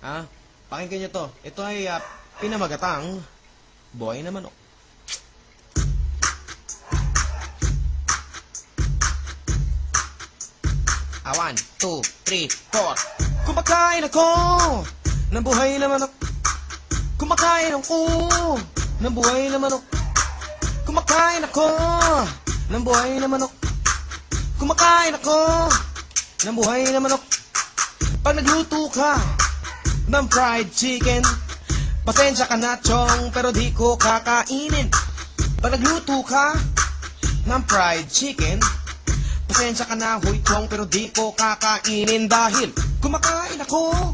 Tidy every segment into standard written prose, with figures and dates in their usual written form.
Ha? Pakinggan nyo to. Ito ay pinamagatang buhay na manok. One, two, three, four. Kumakain ako ng buhay na manok. Kumakain ako ng buhay na manok. Kumakain ako ng buhay na manok. Kumakain ako ng buhay na manok. Pag nagluto ka ng fried chicken, pasensya ka na chong, pero di ko kakainin. Pag nagluto ka ng fried chicken, pasensya ka na huy chong, pero di ko kakainin. Dahil kumakain ako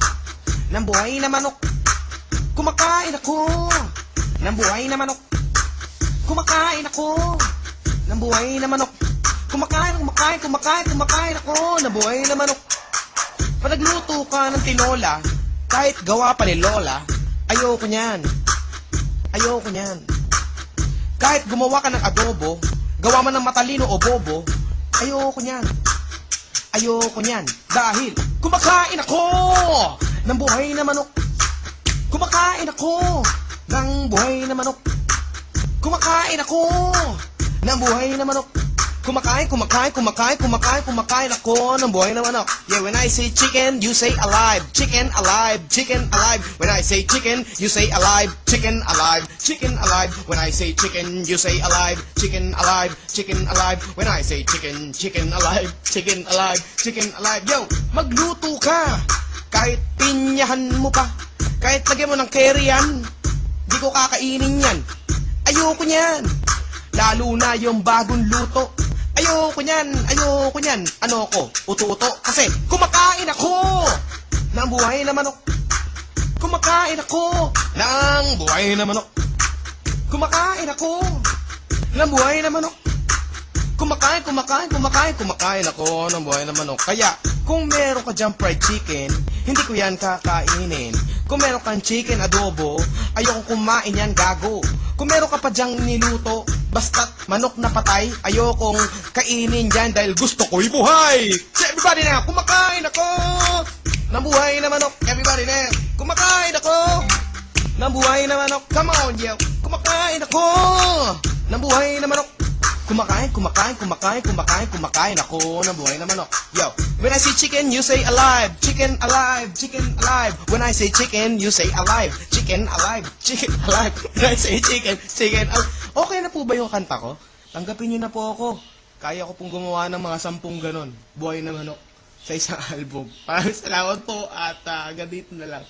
ng buhay na manok. Kumakain ako ng buhay na manok. Kumakain ako ng buhay na manok. Kumakain ako ng buhay na manok. Pag nagluto ka ng tinola, kahit gawa pa ni Lola, ayoko niyan. Ayoko niyan. Kahit gumawa ka ng adobo, gawa man ng matalino o bobo, ayoko niyan. Ayoko niyan. Dahil kumakain ako ng buhay na manok. Kumakain ako ng buhay na manok. Kumakain ako ng buhay na manok. Kumakain ako ng buhay na manok. Yeah, when I say chicken, you say alive. Chicken alive, chicken alive. When I say chicken, you say alive. Chicken alive, chicken alive. When I say chicken, you say alive. Chicken alive, chicken alive. When I say chicken, chicken alive. Chicken alive, chicken alive. Yo, magluto ka. Kahit pinyahan mo pa, kahit lagyan mo ng curry yan, di ko kakainin yan. Ayoko niyan. Lalo na yung bagong luto. Ayoko niyan. Ano ko? Uto-uto. Kasi kumakain ako ng buhay na manok. Kumakain ako ng buhay na manok. Kumakain ako ng buhay na manok. Kumakain ako ng buhay na manok. Kaya, kung meron ka dyan fried chicken, hindi ko yan kakainin. Kung meron kang chicken adobo, ayoko kumain yan, gago. Kung meron ka pa dyang niluto, basta't manok na patay, ayokong kainin dyan dahil gusto ko'y buhay. So everybody na, kumakain ako ng buhay na manok. Everybody na, kumakain ako ng buhay na manok. Come on, yo. Kumakain ako ng buhay na manok. Kumakain ako ng buhay na manok. Yo, when I say chicken, you say alive. Chicken alive, chicken alive. When I say chicken, you say alive. Chicken alive, chicken alive. When I say chicken, chicken alive. Okay na po ba yung kanta ko? Tanggapin nyo na po ako. Kaya ko pong gumawa ng mga 10 ganon. Buhay na manok sa isang album. Maraming salamat po at ganito na lang.